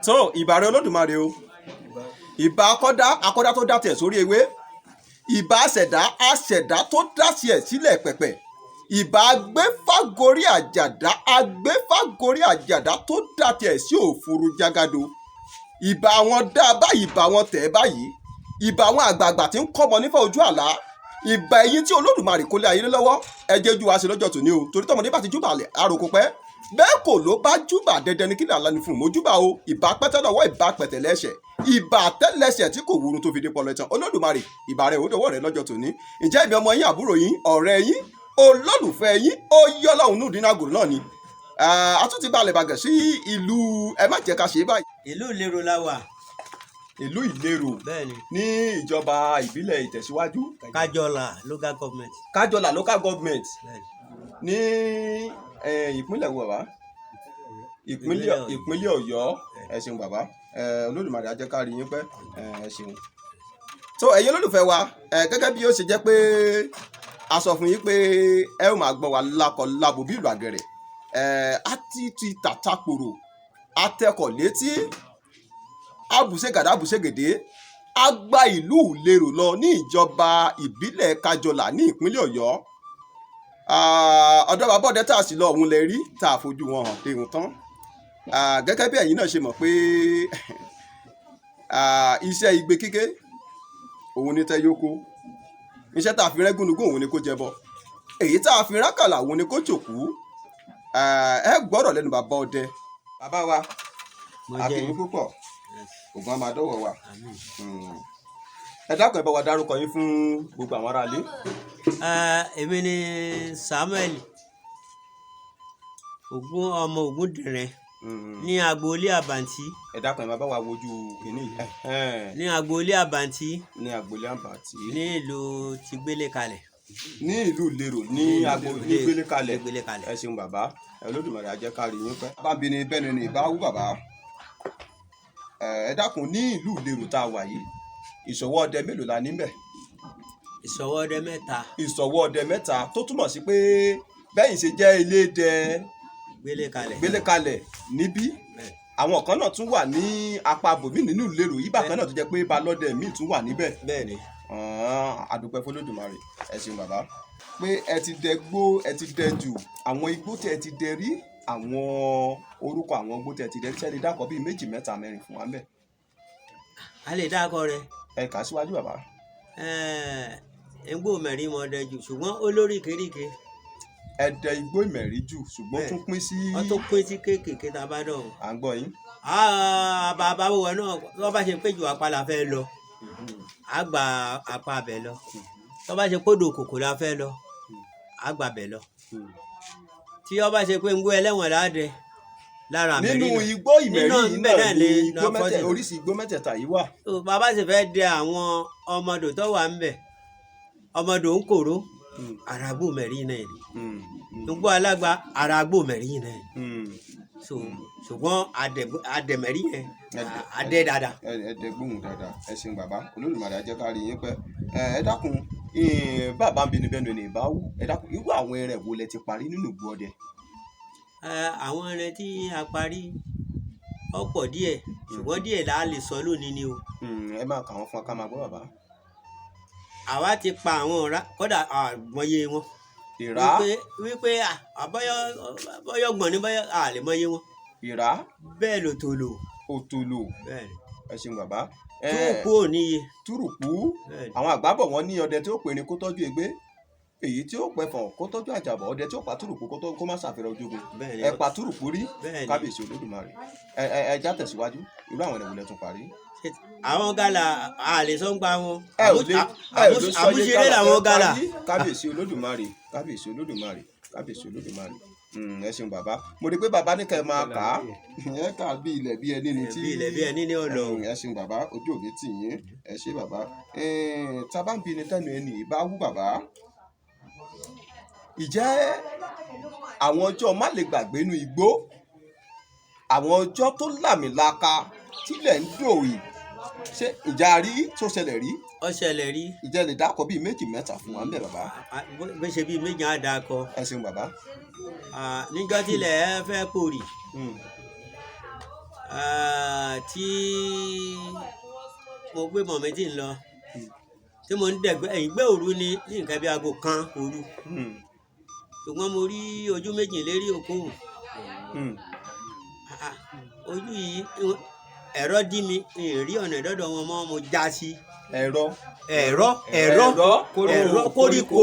tó ìbà rẹ Olódùmarè o ìbà akọ́dá tó dá tiẹ̀ sórí ewé ìbà àṣẹ̀dá tó dá tiẹ̀ sílẹ̀ pẹ̀pẹ̀ ìbà agbéfágorí àjàdá tó dá tiẹ̀ sí òfurú jágado ìbà wọn dá báyìí ìbà wọn tẹ̀ báyìí ìbà àwọn àgbààgbà tí ń kọ́mọ nífà ojú àlá ìbà ẹ̀yin tí Olódùmarè kó lé ayé lọ́wọ́ ẹ jẹ́ ju wa ṣe lọ́jọ́ tòní o torí tọmọdé bá ti júbà àròkò pẹ́ bẹ́ẹ̀ kò ló bá júbà dandan ní kílà lánàá fún mojúbà o ìbà pẹ́tẹ́ lọ́wọ́ ìbà pẹ̀tẹ̀ lẹ́sẹ̀ ìbà tẹ́lẹsẹ̀ tí kò wúrun tó fi dé pọlọ ìtàn Olódùmarè ìbà rẹ̀ òdòwọ́ rẹ̀ lọ́jọ́ tòní ǹjẹ́ ìbí ọmọ yín àbúrò yín ọ̀rẹ́ yín olólùfẹ́ yín ó yọ́ lọ́hùn nù dínàgòrò náà ni a tún ti balẹ̀ bàgẹ̀ sí ìlú ẹ má jẹ́ ká ṣe é báyìí. ìlú Ìlérò la wà. ìlú Ìlérò ní ìjọba ìbílẹ̀ Ìtẹ̀síwájú. Kájọlà local government. Kájọlà local government ní ìpínlẹ̀ wo bàbá ìpínlẹ̀ Ọ̀yọ́ ẹ ṣeun bàbá Olódùmarè á jẹ́ ká rí yín pẹ́ ẹ ṣeun. tó ẹ̀yin olólùfẹ́ wa gẹ́gẹ́ bí ó ṣe jẹ́ pé a sọ fún yín pé ẹ ó máa gbọ́ wa lákọ̀ lábo bí ìlú àgẹ̀rẹ̀ á ti tàtàkùrò atẹ́kọ̀ létí àbùṣegèdè á gba ìlú Ìlérò lọ ní ìjọba ìbílẹ̀ Kájọlà ní ìpínlẹ̀ Ọ̀yọ́ ọ̀dọ́ bàbá ọdẹ tá a sì lọ òun lè rí tá a fojú wọn hàn dèrò tán gẹ́gẹ́ bí ẹ̀yin náà ṣe mọ̀ pé iṣẹ́ igbe kíké òun ní tẹ́yókó iṣẹ́ tá a fi rẹ́ gúnugún òun ni kó jẹbọ èyí tá a fi rákàlà òun ni kó jòkú ẹ gbọ́dọ̀ lẹ́nu bàbá ọdẹ bàbá wa akínyìn púpọ̀ ògùn amadọ́wọ̀ wa ẹ dákun ẹ bá wa dárúkọ yín fún gbogbo àwọn aráalé. èmi ni Samuel ọmọ Ògúndìrẹ ní agboolé Àbàntí. ẹ dákun ẹ máa bá wa wojú kìíní yìí. ní agboolé Àbàntí. ní agboolé Àbàntí. ní ìlú tí gbélé kalẹ̀. ní ìlú Ìlérò ní agboolé gbélé kalẹ̀. ẹ ṣeun bàbá Olódùmarè á jẹ́ ká rí yín pẹ́. bá ń bi ni bẹ́ẹ̀ ni ìbá wú bàbá. ẹ dákun ní ìlú Ìlérò tá a wà yìí ìṣọ̀wọ́ ọdẹ mélòó la níbẹ̀? ìṣọ̀wọ́ ọdẹ mẹ́ta. ìṣọ̀wọ́ ọdẹ mẹ́ta tó túmọ̀ sí pé bẹ́yìn ṣe jẹ́ ilé dẹ gbélé kalẹ̀ níbí àwọn kan náà tún wà ní apá bòmí nínú Ìlérò yìí bákan náà tó jẹ́ pé balọ́dẹ míì tún wà níbẹ̀. bẹ́ẹ̀ni. àdúpẹ́ f'Olódùmarè ẹ ṣeun bàbá pé ẹ ti dẹ gbó ẹ ti dẹ jù àwọn igbó tí ẹ ti dẹ rí àwọn orúkọ àwọn igbó tí ẹ ti dẹ rí sẹ́ni dákọ̀ bíi 2 3 4 fún wa mẹ́. a lè dákọ̀ rẹ̀. ẹ kà á síwájú bàbá. igbó mẹ́rin mọ̀ dẹ jù ṣùgbọ́n olórí kéríkè. ẹdẹ igbó ìmẹ̀rí jù ṣùgbọ́n tún pín sí. wọ́n tó pín sí kéékèèké tá a bá dọ̀. à ń gbọ́ yín. bàbá wọ̀ náà wọ́n bá ṣe pé jù apá la fẹ́ lọ á gba apá abẹ lọ tó bá ṣe kódò kòkò la fẹ́ lọ á gba abẹ lọ tí wọ́n bá ṣe pé ngbó ẹlẹ́wọ̀n láàdẹ lára mẹ́rin nínú igbó ìmẹ̀rí yìí náà ni oríṣi igbó mẹ́tẹ̀ẹ̀ta yìí wà. bàbá sì fẹ́ dẹ àwọn ọmọdò tó wà ń bẹ̀ ọmọdò ń kòró àràgbò mẹ́rin náà ni ngbó alágbá àràgbò mẹ́rin náà ni ṣùgbọ́n àdẹ̀mẹ́rí yẹn àdẹ dáadáa. ẹdẹ gbóhùn dáadáa ẹ ṣeun bàbá Olódùmarè á jẹ́ ká rí yín pẹ́. ẹ dákun bàbá ń bi ni bẹ́ẹ̀ ni ìbáwú ẹ dákun irú àwọn ẹrẹ̀ wo lẹ ti parí nínú ìgbó ọdẹ. àwọn ẹrẹ̀ tí a parí ọ̀pọ̀ díẹ̀ ṣùgbọ́n díẹ̀ là á lè sọ lónìí ni o. ẹ máa kà wọ́n fún wa ká máa gbọ́ bàbá. àwa ti pa àwọn ọ̀rá kódà àmọye wọn. ìrá wípé bọ́yọ̀ gbọ̀n ní bọ́yọ̀ àlè mọ́yé wọn. ìrá bẹ́ẹ̀ ló tòlò. òtòlò ẹ ṣeun bàbá. túrùkú ò níye. túrùkú àwọn àgbà bọ̀ wọ́n ní ọdẹ tí ó pè ní kó tọ́jú egbé èyí tí ó pẹ̀fọ̀n kó tọ́jú àjàbọ̀ ọdẹ tí ó pa túrùkú kó má ṣàfihàn ojúgun ẹ pa túrùkú rí kábíyèsí Olódùmarè ẹ já tẹ̀síwájú irú àwọn ẹ̀wọ̀n lẹ tún parí. àwọn gàlà àlè sọ ń gba wọn àmúṣeré làwọn gàlà. kábíyèsí Olódùmarè kábíyèsí Olódùmarè kábíyèsí Olódùmarè ẹ ṣeun bàbá mo rí i pé bàbá ní kẹ́ ẹ máa kà á ẹ kà á bí ilẹ̀ bí ẹni ni tí ilẹ̀ bí ẹni ní ọ̀nà. ẹ ṣeun bàbá ojú òní tì yín ẹ ṣe bàbá tábà ń bi ni tẹ́nu ẹni ìbá wú bàbá ìjẹ́ àwọn ọjọ́ má lè gbàgbé inú igbó àwọn ọjọ́ tó làmìlaka tílẹ̀ ń dòwì ṣé ìjà rí tó ṣẹlẹ̀ rí. ó ṣẹlẹ̀ rí. ìjẹ́ lè dákọ̀ bíi 2 3 fún wa ń bẹ̀ bàbá. bó ṣe bíi 2 á dákọ. ẹ ṣeun bàbá. níjọ́ tílẹ̀ fẹ́ pòrì tí mo gbé mọ̀ mi tí ń lọ tí mo ń dẹ̀gbẹ́ ẹ̀yìn gbé òru ní nǹkan bí aago kan òru ṣùgbọ́n mo rí ojú méjì lérí òkòwò ojú yìí ẹ̀rọ dí mi rí ọ̀nà ìdọ́dọ̀ wọn mọ́ mo já sí ẹ̀rọ koríko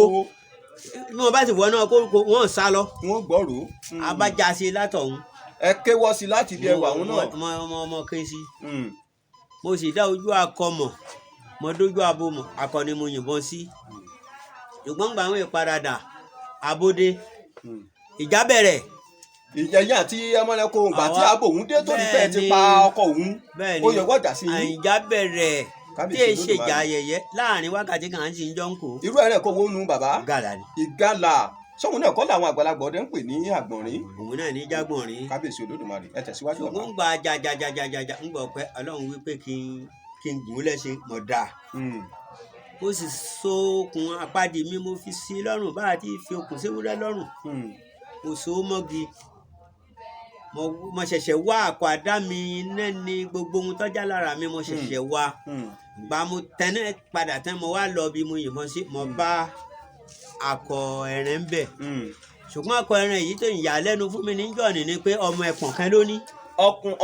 bí mo bá sì wọ náà koríko wọn sá lọ wọn gbọ́rò abájá sí látọ̀hún ẹ kéwọ́ sí láti bí ẹwà òun náà ọmọ ké sí mo sì dá ojú akọ mọ̀ mo dójú abo mọ̀ akọ ni mo yìnbọn sí ṣùgbọ́n gbà wọn ìparadà abódé ìjà bẹ̀rẹ̀ ìjẹyìn àti ọmọlẹ́kọ̀ọ́ ògbà tí abo òun dé tó ní fẹ́ẹ́ ti pa ọkọ òun ó yẹ wọ́jà sí yín. ìjà bẹ̀rẹ̀ tí èyí ṣèjà ayẹyẹ láàrin wákàtí kan sì ń jọ ń kó. irú ẹ̀rẹ̀ kọ́ wọnú bàbá ìgalà sọ́hun náà kọ́ làwọn àgbàlagbà ọdẹ ń pè ní àgbọ̀nrín. òun náà ní jágbọ̀nrín. kábíyèsí olódùmarè ẹ tẹ̀síwájú bàbá. ṣùgbọ́n gba jajajajaja ń gbọ́ pé ọlọ́run wípé kí n gùn ún lẹ́sẹ̀ mọ̀ dáa. mo sì so okùn apádi mi mo fi sí lọ́rùn bá a ti fi okùn séwúrẹ́ lọ́rùn. mo so mọ́gi mo ṣẹ̀ṣẹ̀ wá àpò àdá mi nẹ́ni gbogbo ohun tọ́já lára mi mo ṣẹ̀ṣẹ̀ wá. gba mo tẹ́nẹ́ padà tẹ́ mo wá lọ bí mo yìnbọn sí mo bá akọ ẹran ń bẹ ṣùgbọ́n akọ ẹran yìí tó ń yà lẹ́nu fún mi níjọ́ ni pé ọmọ ẹpọ̀n kan ló ní.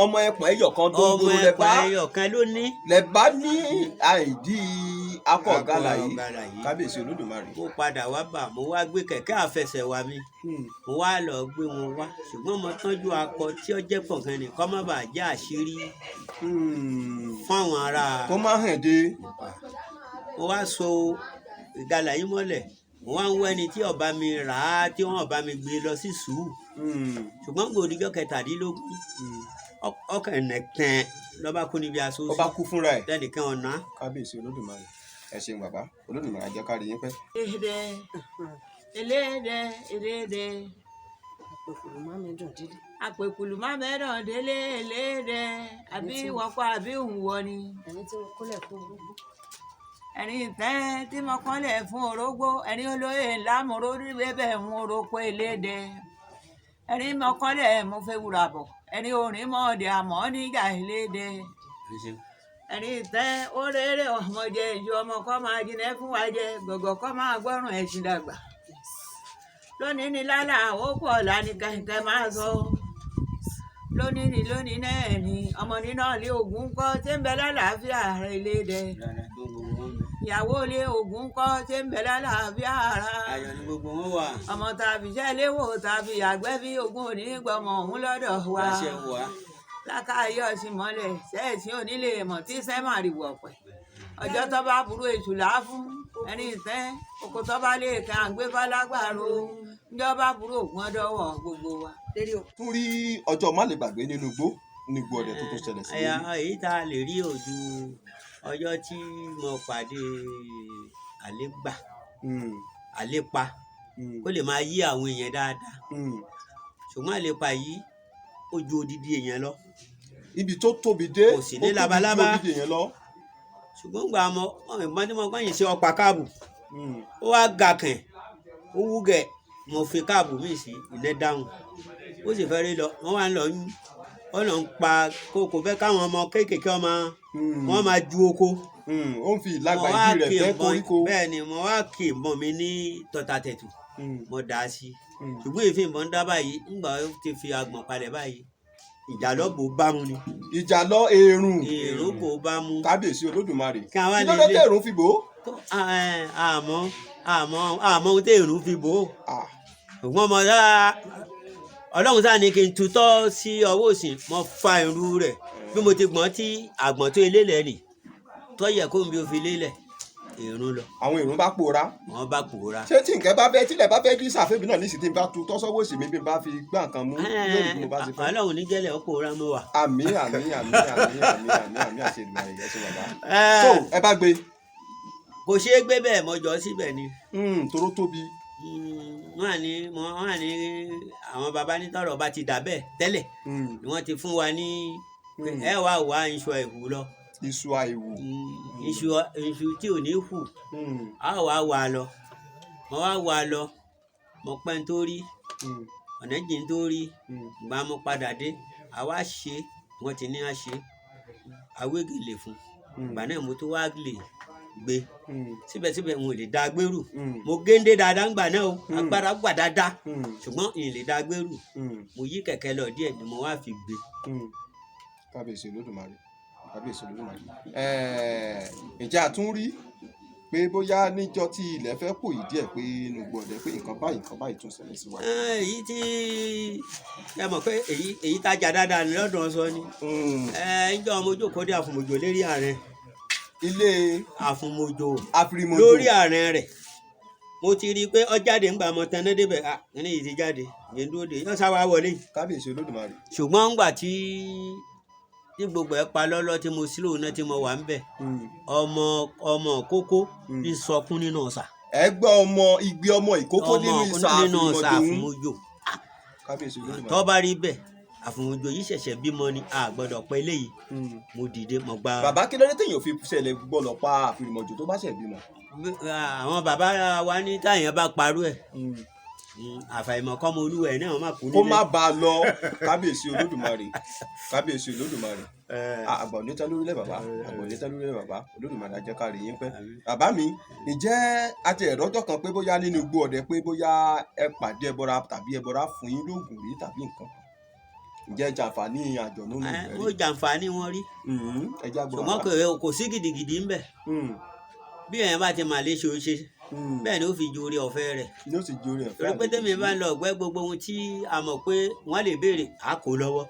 ọmọ ẹpọ̀n ẹyọ kan tó ń gbòòrò lẹ́bàá ọmọ ẹpọ̀n ẹyọ kan ló ní. lẹ́bàá ní àìdí akọ ọ̀gálà yìí kábíyèsí olódùmarè. mo padà wá bà mo wá gbé kẹ̀kẹ́ àfẹsẹ̀wá mi mo wá lọ gbé wọn wá ṣùgbọ́n mo tọ́jú akọ tí ó jẹ́ pọ̀ kan ní kó má bàa jẹ́ àṣírí fún àwọn ará. kó má hàn dé. mo wá so ìgalà yìí mọ́lẹ̀ wọ́n ń wẹ́ni tí ọba mi rà á tí wọ́n ọba mi gbé lọ sí sùúrù ṣùgbọ́n gbòdìjọ́ 17 ọkàn ẹ̀nẹ̀tẹ̀ lọ́ba kú níbi aṣọ ọba kú fúnra ẹ̀ lẹ́nìkan ọ̀nà. kábíyèsí olódùmarè ẹ ṣeun bàbá olódùmarè jẹ́ ká rí yín pẹ́. eléèdè àpèkùlù má mẹ́dùn délé. àpèkùlù má mẹ́dùn délé eléèdè àbí wọ́pọ̀ àbí òwúwọ́ ni. ẹni tí mo kólẹ̀ fún orógbó. ẹni tẹ́ tí mo kọ́lẹ̀ fún orógbó ẹni olóyè ńlá mo rórí bẹ́ẹ̀ mú orókó eléèdè. ẹni mo kọ́lẹ̀ mo fẹ́ wúrà bọ̀ ẹni orin mọ́ ọ̀dẹ̀ àmọ́ níjà eléèdè. ẹni tẹ́ ó rere ọmọdé ìjọ ọmọ kọ́ máa jiná fún wa jẹ gọ̀gọ̀ kọ́ máa gbọ́rùn ẹ̀sìn dàgbà. lónìí ni lálà ó pọ̀ lánì kẹ̀kẹ́ máa sọ. lónìí náà ni ọmọ nínú ilé Ògún kọ́ tí ń bẹ lálàáfíà rẹ̀ eléèdè. ìyàwó ilé Ògún kọ́ tí ń bẹ lálàáfíà ara. ayọ̀ ni gbogbo wọn wà. ọmọ tàbí iṣẹ́ léwò tàbí àgbẹ̀ bí Ògún òní gbọmọ òun lọ́dọ̀ wa. lákàáyé ọ̀sìn mọ́lẹ̀ sẹ́ẹ̀sì onílé mọ̀ tí sẹ́mà rí wọ̀pẹ̀. ọjọ́ tó bá burú èṣù làá fún ẹni ìtẹ́ oko tó bá lè kan àgbé fálágbàro ńjọ́ bá burú ògùn ọdọ́wọ̀ gbogbo wa. tún rí ọjọ́ má lè gbàgbé nínú igbó ọdẹ tó ṣẹlẹ̀ sí i. èyí tá a lè rí ojú ọjọ́ tí mo pàdé àlépa kó lè máa yí àwọn èèyàn dáadáa ṣùgbọ́n àlépa yìí ó ju odidi èèyàn lọ. ibi tó tóbi dé kò sí ní labalábá ṣùgbọ́n gbà mọ́ ìbọn tí mo gbọ́ yìí ṣe ọ̀pá káàbù ó wá gàkàn ó wúgẹ̀ mo fi káàbù míì sí ilẹ̀ dáhùn ó sì fẹ́ rí lọ wọ́n wá ń lọ ń pa kókò fẹ́ káwọn ọmọ kéékèèké ọmọ wọn máa ju oko. ó ń fi ìlágbá ìdí rẹ̀ fẹ́ koríko. bẹ́ẹ̀ ni mo wá kì í mọ̀ mi ní tọ́ta tẹ̀tù mo dà á sí ṣùgbọ́n èéfín ìbọn dá báyìí ńgbà ó ti fi agbọ̀n palẹ̀ báyìí ìjàlọ bò bá mu ni. ìjàlọ èrùn kò bá mu. kábíyèsí olódùmarè kí ló dé tẹ èrùn fi bò ó. àmọ́ ohun tẹ èrùn fi bò ó. ṣùgbọ́n mo dá ọlọ́run sáà ní kí n tutọ́ sí ọwọ́ òsì mo fa irú rẹ̀ bí mo ti gbọ́n tí àgbọ̀n tó ilé nì tó yẹ kó n bí o fi lélẹ̀ èrùn lọ. àwọn èrùn bá pòórá. wọ́n bá pòórá. ṣé tí nǹkan bá fẹ́ tílẹ̀ bá fẹ́ dí sàfẹ́bí náà nísìsiyìí tí n bá tu tọ́sọ́wọ́ òsì mi bí n bá fi gbá nǹkan mú yóò rí bí mo bá ti fẹ́. ọlọ́run ní jẹ́lẹ̀ ó pòórá mọ́ wa. àmín àṣẹ ìgbà rẹ̀ yẹn ṣe bàbá. so ẹ bá gbé. kò ṣeé gbé bẹ́ẹ̀ mọ́jọ síbẹ̀ ni. toró tóbi. wọ́n à ní àwọn baba ní tọrọ bá ti dà bẹ́ẹ̀ tẹ́lẹ̀ ni wọ́n ti fún wa ní ẹ wá iṣu ẹ̀wù lọ. iṣu àìwù. iṣu tí ò ní hù a wá wà lọ mo wá wà lọ mo pẹ́ nítorí ọ̀nà jìn nítorí ìgbà mo padà dé àwa ṣe wọ́n ti ní á ṣe awégèlè fún ìgbà náà mo tó wá lè gbé síbẹ̀síbẹ̀ n ò lè dá gbèrú mo géńdé dáadáa ńgbà náà o agbára gbà dáadáa ṣùgbọ́n n lè dá gbèrú mo yí kẹ̀kẹ́ lọ díẹ̀ ni mo wá fi gbé. kábíyèsí olódùmarè kábíyèsí olódùmarè ǹjẹ́ a tún rí pé bóyá níjọ́ tí ilẹ̀ fẹ́ pò yìí díẹ̀ pé inú gbọ̀dẹ̀ pé nǹkan báyìí tún ṣẹlẹ̀ sí wa. èyí tí ẹ mọ̀ pé èyí tajà dáadáa ní lọ́dún ọ̀sán ni ìjọ ọmọ ojú kò dé àfùmọ̀jò lérí ààrẹ ilé àfùmọ̀jò afirimojo lórí ààrẹ rẹ̀ mo ti rí i pé ó jáde ńgbà mọ tán náà débẹ̀ ní èyí ti jáde yẹn dúró de yóò sáwá wọlé. kábíyèsí olódùmarè. ṣùgbọ́n ńgbà tí gbogbo ẹ̀ pa lọ́lọ́ tí mo sílò náà tí mo wà ń bẹ̀ ọmọ kókó ń sọkún nínú ọ̀sà. ẹ gbọ́ igbe ọmọ ìkókó nínú ìsà àfùmọ̀jò. kábíyèsí olódùmarè. tó bá rí bẹ́ẹ̀ àfùmọ̀jò yìí ṣẹ̀ṣẹ̀ bímọ ni a gbọ́dọ̀ pẹ́ léyìí mo dìde mo gba. bàbá kí ló dé téèyàn fi ṣẹlẹ̀ gbọ́dọ̀ pa àfìrìmọ̀jò tó bá ṣẹ̀ bímọ. àwọn bàbá wa ní táyàn bá parú ẹ̀ àfàìmọ̀ kọ́mọ olúwa ẹ̀ náà má kú nílé. kó má bàa lọ kábíyèsí olódùmarè kábíyèsí olódùmarè àgbà onítẹ̀ lórílẹ̀ bàbá àgbà onítẹ̀ lórílẹ̀ bàbá olódùmarè ajẹ́ ká rí yín pẹ́. bàbá mi ǹjẹ́ àti ẹ̀rọ́jọ́ kan pé bóyá nínú igbó ọdẹ pé bóyá ẹ pàdé ẹbọra tàbí ẹbọra fún yín lóògùn rí tàbí nǹkan ǹjẹ́ jàǹfààní àjọ̀nú nù rẹ̀ rí. mo jàǹfààní wọn rí ṣùgbọ́n kò sí gidigidi ńbẹ̀ bí èèyàn bá ti mà lè ṣe bẹ́ẹ̀ ni ó fi ju orí ọ̀fẹ́ rẹ̀. ní ó sì ju orí ọ̀fẹ́ rẹ̀. torí pé tẹ́mi bá ń lọ ọ̀gbẹ́ gbogbo ohun tí a mọ̀ pé wọ́n lè béèrè á kó lọ́wọ́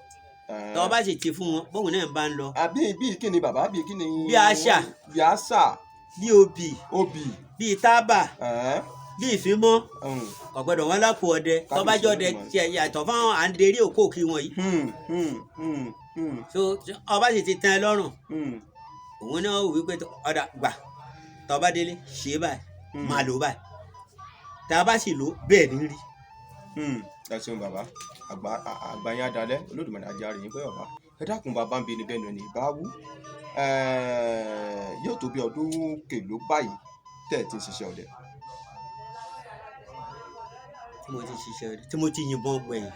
tọ́ bá sì ti fún wọn bóun náà bá ń lọ. àbí bíi kí ni bàbá bíi kí ni. bí àṣà bí obì bí tábà bí ìfimọ́ kò gbọ́dọ̀ wọn lápò ọdẹ tọ́ bá jọ ọdẹ tiẹ̀ yàtọ̀ fáwọn àǹdẹ̀rí òkòkì wọn yìí. so ọba sì ti tẹ́ ẹ lọ́rùn òun náà wí pé ọ̀dà gbà tọ́ bá délé ṣe é báyìí máa lò báyìí tá a bá sì lò bẹ́ẹ̀ ní rí. ẹ ṣeun bàbá àgbáyé adalẹ olódùmarè ajá rèé pé ọba ẹ dákun bàbá ń bi ni bẹ́ẹ̀ ni ìbá wú yóò tó bí ọdún kèló báyìí tẹ́ ẹ ti ń ṣiṣẹ́ ọdẹ. tí mo ti ṣiṣẹ́ ọdẹ tí mo ti yìnbọn gbẹ̀yìn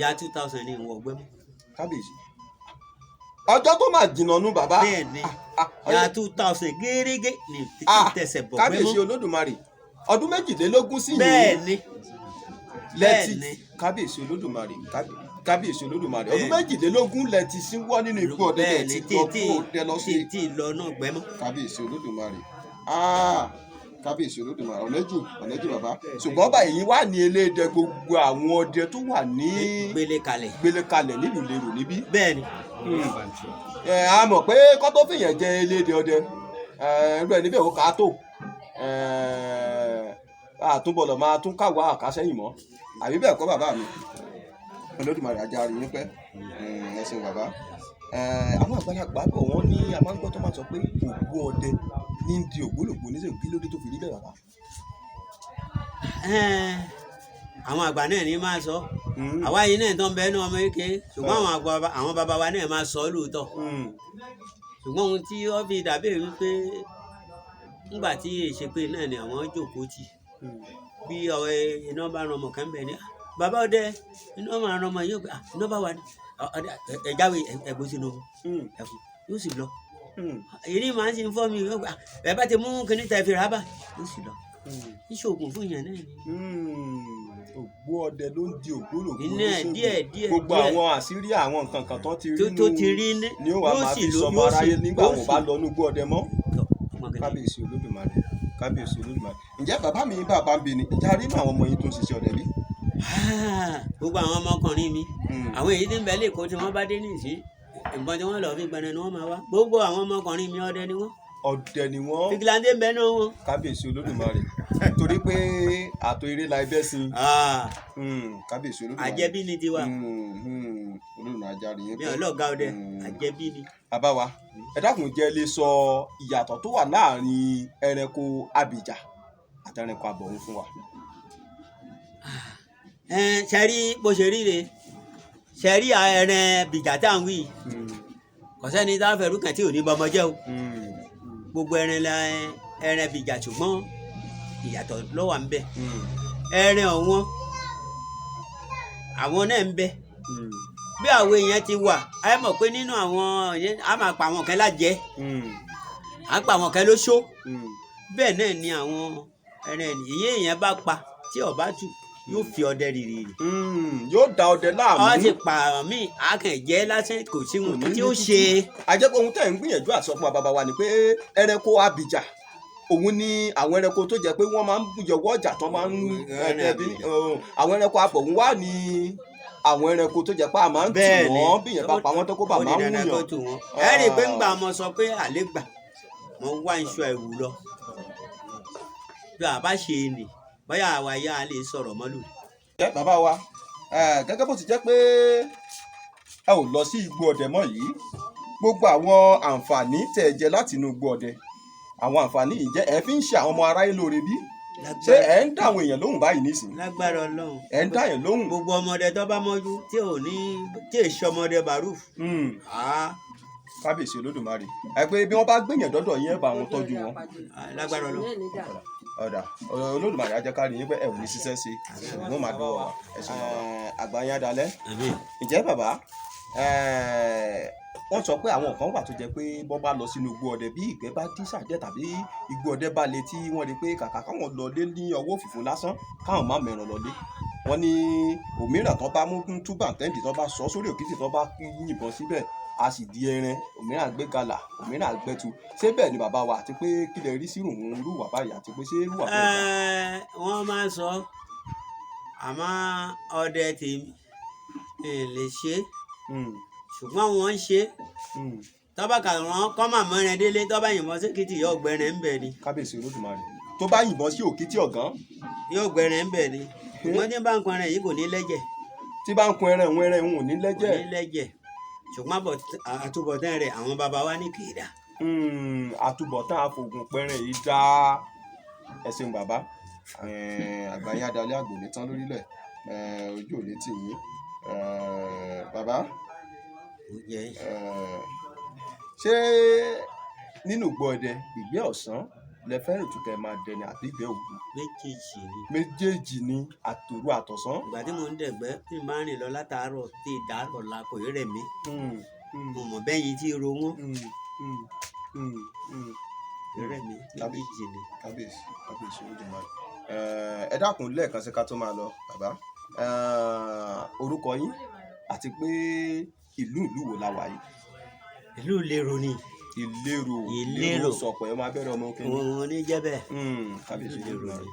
ya 2000 ní ìwọ̀n ọgbẹ́ mọ́. kábíyèsí ọjọ́ tó máa jìnnà nú bàbá. bẹ́ẹ̀ni ya 2000 gẹ́gẹ́ ní tẹsẹ̀ bọ̀ pẹ́ mọ́. kábíyèsí olódùmarè ọdún 22 sí yìí. bẹ́ẹ̀ni lẹ́tì kábíyèsí olódùmarè kábíyèsí olódùmarè ọdún 22 lẹ́tì sí wọ́ nínú ikú ọdẹ lẹ́tì ọdẹ lọ sí. tí lọ náà gbẹ́ mọ́. kábíyèsí olódùmarè kábíyèsí olódùmarè ọ̀nẹ́jì bàbá ṣùgbọ́n báyìí wà ní eléèdè gbogbo àwọn ọdẹ tó wà ní gbélé kalẹ̀ nílùú lérò níbí. bẹ́ẹ̀ni. a mọ̀ pé kọ́ tó fìyàn jẹ eléèdè ọdẹ ẹgbẹ́ níbẹ̀ ó kà á tó àtúbọ̀lọ̀ máa tún káwọ́ àkásẹ́yìn mọ́ àbí bẹ́ẹ̀ kọ́ bàbá mi olódùmarè ajá rí yín pẹ́ ẹ ṣeun bàbá. àwọn àgbàlagbà bọ̀ wọ́n ní a máa ń gbọ́ tó máa sọ pé ògbó ọdẹ ní di ògbólógbò níṣẹ́ kí ló dé tó fi rí bẹ́ẹ̀ bàbá. àwọn àgbà náà ní máa sọ àwa yìí náà tó ń bẹ ní ọmọ eke ṣùgbọ́n àwọn bàbá wa náà máa sọ lóòótọ́ ṣùgbọ́n ohun tí ó fi dàbí wípé nígbà tí èṣepé náà ni àwọn jókòó tì bí iná bá ran ọmọ kan bẹ̀ ní bàbá ọdẹ iná máa ran ọmọ yìí iná bá wà ní ẹ̀jáwé ẹ̀gbọ́n sínú ẹ̀fún yóò sì lọ èyí máa ń sin fọ́ mi ẹ bá ti mú kíní tẹ̀ fi rà bá yóò sì lọ ìṣòògùn fún ìyẹn náà ni. ògbó ọdẹ ló ń di ògbólógbò iná díẹ̀ gbogbo àwọn àṣírí àwọn nǹkan kan tó ti rí ni ó wà máa fi sọmọ aráyé nígbà wọn bá lọ nígbó ọdẹ mọ́. kábíyèsí olódùmarè kábíyèsí olódùmarè ǹjẹ́ bàbá mi bàbá ń bi ni ìjà rí inú àwọn ọmọ yín tó ń ṣiṣẹ́ ọdẹ bí. gbogbo àwọn ọmọkùnrin mi àwọn èyí tí ń bẹ lẹ́kọ̀ọ́ tí wọ́n bá dé nìyí ìbọn tí wọ́n lọ fi gbẹ̀nẹ̀ ni wọ́n máa wá gbogbo àwọn ọmọkùnrin mi ọdẹ ni wọ́n. ọdẹ ni wọ́n. fìgìláńdé ń bẹ náà wọn. kábíyèsí olódùmarè torí pé àtò eré la ẹbẹ sí. kábíyèsí olódùmarè. àjẹbí ni tiwa. olódùmarè ajáre yẹn. bí ọlọ́ọ̀gá ọdẹ àjẹbí ni. bàbá wa ẹ dákun jẹ́ lè sọ ìyàtọ̀ tó wà láàrin ẹranko abìjà àti ẹranko abọ̀rún fún wa. ṣẹ́rí bó ṣe ríre ṣẹ́rí ẹran bìjà tá à ń wí kò sẹ́ni tá a fẹ́ rúkàn tí ò ní bọmọ jẹ́ o gbogbo ẹran bìjà ṣùgbọ́n ìyàtọ̀ ló wà ń bẹ ẹran ọ̀wọ́n àwọn náà ń bẹ bí àwọn èèyàn ti wà ẹ mọ̀ pé nínú àwọn a máa pa àwọn kan lájẹ à ń pa àwọn kan lóṣó bẹ́ẹ̀ náà ni àwọn ẹran ìyẹn èèyàn bá pa tí ọba tù yóò fi ọdẹ rírì yóò da ọdẹ láàmú. ọ ti pa mí àkànjẹ lásán kò sí ohun tí ó ṣe. àjẹpọ̀ ohun tẹ̀ ń gbìyànjú àti sọ fún bàbá wa ni pé ẹranko abìjà òun ni àwọn ẹranko tó jẹ́ pé wọ́n máa ń yọwọ́ ọjà tó máa ń àwọn ẹranko abọ̀hún wà ní àwọn ẹranko tó jẹ́ pé a máa ń tù wọ́n bí yẹn bá pa wọ́n tó kó bà máa ń wúyàn. ẹ rí i pé ńgbà mo sọ pé àlégbà mo ń wá iṣu ẹ̀wù lọ bí a bá ṣe é nì bóyá àwa yá a lè sọ̀rọ̀ mọ́lù. jẹ́ bàbá wa gẹ́gẹ́ bó ti jẹ́ pé ẹ ò lọ sí igbó ọdẹ mọ́ yìí gbogbo àwọn àǹfààní tẹ̀ jẹ láti inú igbó ọdẹ àwọn àǹfààní yìí jẹ́ ẹ fi ń ṣe àwọn ọmọ aráyé lóore bí ṣé ẹ ń dá àwọn èèyàn lóhùn báyìí nísìnyí. lágbára Ọlọ́run ẹ ń dá èèyàn lóhùn. gbogbo ọmọdé tó bá mọ́jú tí èso ọmọdé baruf. kábíyèsí olódùmarè ẹ pé bí wọ́n bá gbìyànjú dọ́dọ̀ yín ẹ bá wọn tọ́jú wọn. lágbára Ọlọ́run. ọ̀dà olódùmarè á jẹ́ ká rí yín pé ẹ ò ní ṣiṣẹ́ sí i wọ́n máa dọ́wọ́ wa ẹ̀sìn àgbáyé adalẹ́. ǹjẹ́ bàbá wọ́n sọ pé àwọn kan wà tó jẹ́ pé bọ́ bá lọ sínú igbó ọdẹ bí ìgbẹ́ bá dí sàjẹ́ tàbí igbó ọdẹ bá le tí wọ́n rí pé kàkà káwọn lọlé ní ọwọ́ òfìfo lásán káwọn má mẹ́ràn lọlé wọ́n ní òmíràn tó bá mú túbà tẹ́ǹdì tó bá sọ sórí òkìtì tó bá yìnbọn síbẹ̀ a sì di ẹran òmíràn gbé gàlà òmíràn gbẹ́tu ṣé bẹ́ẹ̀ ni bàbá wa àti pé kí lè rí sírùn rúwà báyìí àti pé ṣé rúwà bẹ́ẹ̀. wọ́n máa ń sọ àmọ́ ọdẹ tèmi lè ṣe ṣùgbọ́n wọ́n ń ṣe tọ́ba kàrán kọ́ màmá rẹ̀ délé tọ́ba yìnbọn sí kìtì yóò gbẹ̀rẹ̀ ń bẹ̀ ni. kábíyèsí olódùmarè tó bá yìnbọn sí òkìtì ọ̀gán. yóò gbẹ̀rẹ̀ ń bẹ̀ ni ṣùgbọ́n tí bá ń kun ẹran yìí kò ní lẹ́jẹ̀. tí bá ń kun ẹran ìwọ̀n ẹran ìwọ̀n ò ní lẹ́jẹ̀. kò ní lẹ́jẹ̀ ṣùgbọ́n àtúbọ̀tán rẹ̀ àwọn bàbá wa ní kì í dà. àtúbọ̀tán àfògùn pẹ̀rẹ̀ yìí dá ẹ ṣeun bàbá àgbáyé adalẹ́ àgbòlé tán lórílẹ̀ ojú ò lè tì yín bàbá ṣé nínú igbó ọdẹ ìgbẹ́ ọ̀sán lẹ fẹ́ràn tó kẹ́ máa dẹni àbí ìgbẹ́ òru. méjèèjì ni. méjèèjì ni àtòru àtọ̀sán. ìgbà tí mo ń dẹ̀gbẹ́ tí n bá rìn lọ látàárọ̀ tí ìdárọ̀ la kò rí rẹ̀ mí. mo mọ̀ bẹ́ẹ̀ yìí tí ro wọ́n. rẹ̀ mí méjèèjì ni. kábíyèsí Olódùmarè. ẹ dákun lẹ́ẹ̀kan sí ká tó máa lọ bàbá orúkọ yín àti pé ìlú wo la wà yìí. ìlú Ìlérò ni. Ìlérò sọ̀pọ̀ ẹ̀ máa bẹ̀rẹ̀ ọmọ òkè. òun ní jẹ́ bẹ́ẹ̀. kábíyèsí Olódùmarè.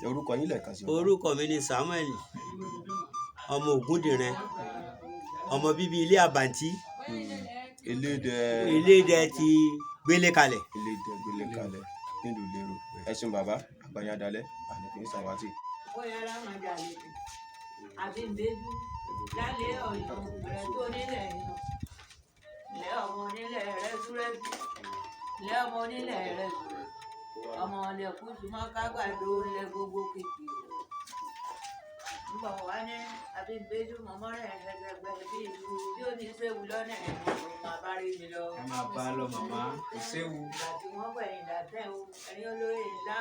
orúkọ yín lẹ́ẹ̀kan sí. orúkọ mi ni Samuel ọmọ Ògúndìran ọmọ bíbí ilé àbàntí. Elédè ti gbélé kalẹ̀. Elédè gbélé kalẹ̀ nílùú Ìlérò. ẹ ṣeun bàbá àgbáyé adalẹ́ àlèkùn ìsàwátì. bóyá láwọn ajá lè àbí ìbéjú lálẹ́ ọ̀yọ́ rẹ̀ tó nílẹ̀ yìí lẹ́ ọmọ onílẹ̀ rẹ̀ súrẹ́sì lẹ́ ọmọ onílẹ̀ rẹ̀ ọmọ ọlẹ́kùn súnmọ́ kágbàdo lẹ́ gbogbo kékeré nígbà wà ní àbí ìbéjú mọ́mọ́ rẹ̀ ẹ̀ẹ́dẹ́gbẹ́ bí ìlú bí ó ní séwu lọ́nà ẹ̀ máa bá rí mi lọ. ẹ máa bá a lọ màmá kò séwu. ìgbà tí wọ́n gbẹ̀yìn dàtẹ́ o ẹ̀yin olóyè ńlá.